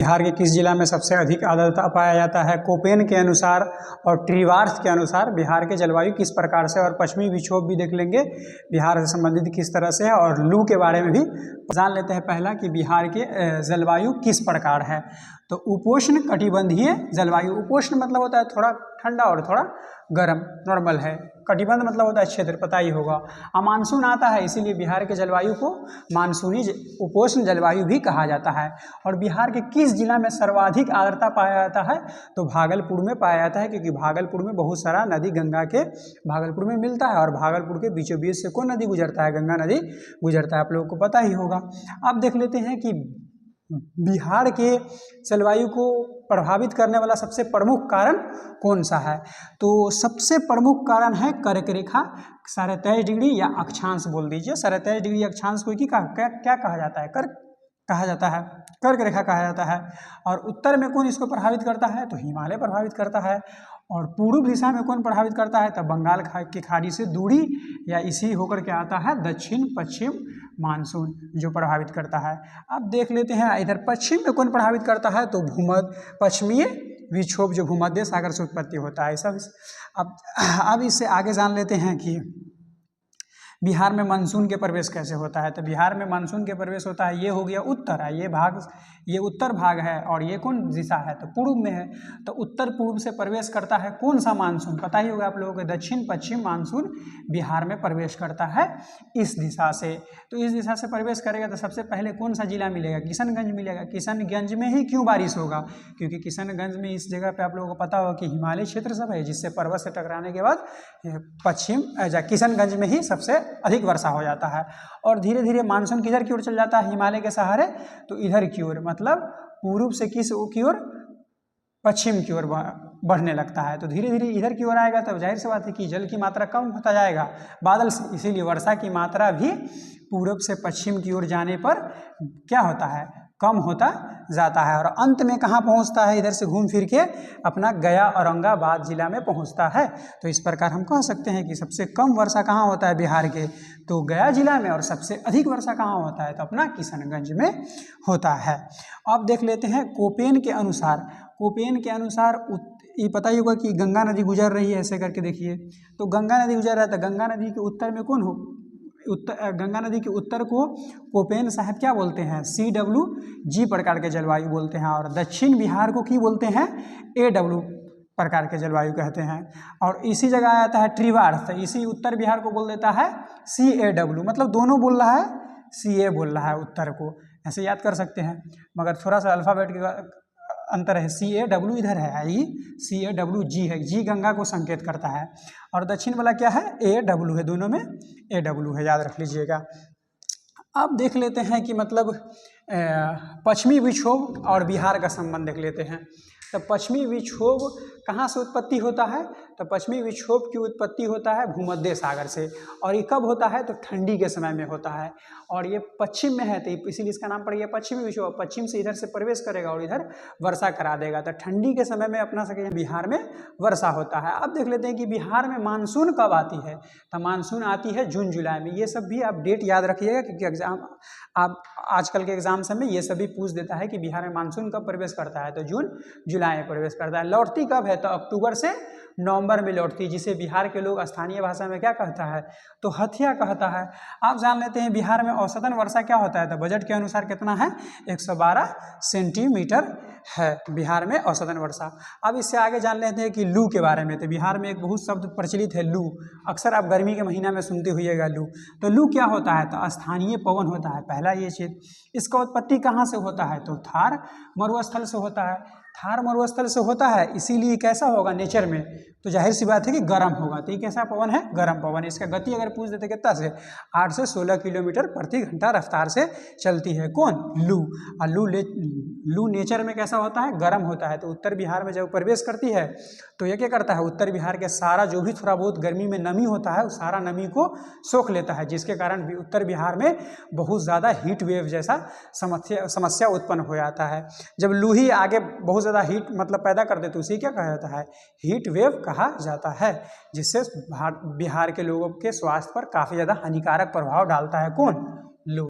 बिहार के किस जिला में सबसे अधिक आर्द्रता पाया जाता है? कोपेन के अनुसार और ट्रीवार्स के अनुसार बिहार के जलवायु किस प्रकार से, और पश्चिमी विक्षोभ भी देख लेंगे बिहार से संबंधित किस तरह से है, और लू के बारे में भी जान लेते हैं। पहला कि बिहार के जलवायु किस प्रकार है। तो उपोष्ण कटिबंधीय जलवायु, उपोष्ण मतलब होता है थोड़ा ठंडा और थोड़ा गर्म, नॉर्मल है। कटिबंध मतलब होता है क्षेत्र, पता ही होगा। मानसून आता है, इसीलिए बिहार के जलवायु को मानसूनी उपोष्ण जलवायु भी कहा जाता है। और बिहार के किस जिला में सर्वाधिक आर्द्रता पाया जाता है? तो भागलपुर में पाया जाता है, क्योंकि भागलपुर में बहुत सारा नदी गंगा के भागलपुर में मिलता है, और भागलपुर के बीचों बीच से कौन नदी गुजरता है? गंगा नदी गुजरता है, आप लोगों को पता ही होगा। अब देख लेते हैं कि बिहार के जलवायु को प्रभावित करने वाला सबसे प्रमुख कारण कौन सा है? तो सबसे प्रमुख कारण है कर्क रेखा 23.5 डिग्री, या अक्षांश बोल दीजिए। 23.5 डिग्री अक्षांश को क्या कहा जाता है? कर्क कहा जाता है, कर्क रेखा कहा जाता है। और उत्तर में कौन इसको प्रभावित करता है? तो हिमालय प्रभावित करता है। और पूर्व दिशा में कौन प्रभावित करता है? तो बंगाल की खाड़ी से दूरी या इसी होकर के आता है दक्षिण पश्चिम मानसून जो प्रभावित करता है। अब देख लेते हैं इधर पश्चिम में कौन प्रभावित करता है? तो पश्चिमी विक्षोभ जो भूमध्य सागर से उत्पत्ति होता है सब। अब इससे आगे जान लेते हैं कि बिहार में मानसून के प्रवेश कैसे होता है। तो बिहार में मानसून के प्रवेश होता है, ये हो गया उत्तर है, ये उत्तर भाग है, और ये कौन दिशा है? तो पूर्व में है। तो उत्तर पूर्व से प्रवेश करता है कौन सा मानसून? पता ही होगा आप लोगों को, दक्षिण पश्चिम मानसून बिहार में प्रवेश करता है इस दिशा से। तो इस दिशा से प्रवेश करेगा तो सबसे पहले कौन सा जिला मिलेगा? किशनगंज मिलेगा। किशनगंज में ही क्यों बारिश होगा? क्योंकि किशनगंज में इस जगह पे आप लोगों को पता होगा कि हिमालय क्षेत्र सब है, जिससे पर्वत से टकराने के बाद किशनगंज में ही सबसे अधिक वर्षा हो जाता है। और धीरे धीरे मानसून किधर की ओर चल जाता है? हिमालय के सहारे, तो इधर की ओर, मतलब पूर्व से किस की ओर? पश्चिम की ओर बढ़ने लगता है। तो धीरे धीरे इधर की ओर आएगा, तब जाहिर सी बात है कि जल की मात्रा कम होता जाएगा बादल से, इसीलिए वर्षा की मात्रा भी पूर्व से पश्चिम की ओर जाने पर क्या होता है? कम होता जाता है। और अंत में कहाँ पहुँचता है? इधर से घूम फिर के अपना गया औरंगाबाद जिला में पहुँचता है। तो इस प्रकार हम कह सकते हैं कि सबसे कम वर्षा कहाँ होता है बिहार के? तो गया जिला में। और सबसे अधिक वर्षा कहाँ होता है? तो अपना किशनगंज में होता है। अब देख लेते हैं कोपेन के अनुसार। कोपेन के अनुसार ये पता ही होगा कि गंगा नदी गुजर रही है, ऐसे करके देखिए। तो गंगा नदी गुजर रहा है, तो गंगा नदी के उत्तर में कौन हो? गंगा नदी के उत्तर को कोपेन साहब क्या बोलते हैं? CWG प्रकार के जलवायु बोलते हैं। और दक्षिण बिहार को क्या बोलते हैं? AW प्रकार के जलवायु कहते हैं। और इसी जगह आता है ट्रीवार्स, तो इसी उत्तर बिहार को बोल देता है CAW, मतलब दोनों बोल रहा है, CA बोल रहा है उत्तर को, ऐसे याद कर सकते हैं। मगर थोड़ा सा अल्फ़ाबेट के अंतर है, CAW इधर है, ये CAWG है, जी गंगा को संकेत करता है, और दक्षिण वाला क्या है? AW है, दोनों में AW है, याद रख लीजिएगा। अब देख लेते हैं कि मतलब पश्चिमी विक्षोभ और बिहार का संबंध देख लेते हैं। तो पश्चिमी विक्षोभ कहाँ से उत्पत्ति होता है? तो पश्चिमी विक्षोभ की उत्पत्ति होता है भूमध्य सागर से। और ये कब होता है? तो ठंडी के समय में होता है। और ये पश्चिम में है, तो इसीलिए इसका नाम पड़ गया पश्चिमी विक्षोभ। पश्चिम से इधर से प्रवेश करेगा और इधर वर्षा करा देगा। तो ठंडी के समय में अपना सके बिहार में वर्षा होता है। अब देख लेते हैं कि बिहार में मानसून कब आती है। तो मानसून आती है जून जुलाई में। ये सब भी आप डेट याद रखिएगा, क्योंकि एग्जाम आप आजकल के एग्जाम में ये सभी पूछ देता है कि बिहार में मानसून कब प्रवेश करता है। तो जून जुलाई में प्रवेश करता है। लौटती कब है? तो अक्टूबर से नवंबर में लौटती, जिसे बिहार के लोग स्थानीय भाषा में क्या कहता है? तो हथिया कहता है। आप जान लेते हैं बिहार में औसतन वर्षा क्या होता है। तो बजट के अनुसार कितना है? 112 सेंटीमीटर है बिहार में औसतन वर्षा। अब इससे आगे जान लेते हैं कि लू के बारे में। तो बिहार में एक बहुत शब्द प्रचलित है, लू। अक्सर आप गर्मी के महीना में सुनते हुइएगा लू। तो लू क्या होता है? तो स्थानीय पवन होता है, पहला ये चीज। इसका उत्पत्ति कहाँ से होता है? तो थार मरुस्थल से होता है। थार मरुस्थल से होता है, इसीलिए कैसा होगा नेचर में? तो जाहिर सी बात है कि गर्म होगा। तो ये कैसा पवन है? गर्म पवन। इसका गति अगर पूछ देते कितना से? 8 से 16 किलोमीटर प्रति घंटा रफ्तार से चलती है। कौन? लू। और लू नेचर में कैसा होता है? गर्म होता है। तो उत्तर बिहार में जब प्रवेश करती है तो ये क्या करता है? उत्तर बिहार के सारा जो भी थोड़ा बहुत गर्मी में नमी होता है, उस सारा नमी को सोख लेता है, जिसके कारण भी उत्तर बिहार में बहुत ज़्यादा हीट वेव जैसा समस्या उत्पन्न हो जाता है। जब लू ही आगे बहुत ज़्यादा हीट मतलब पैदा कर दे तो उसे क्या कहा जाता है? हीट वेव कहा जाता है, जिससे बिहार के लोगों के स्वास्थ्य पर काफ़ी ज़्यादा हानिकारक प्रभाव डालता है। कौन? लू।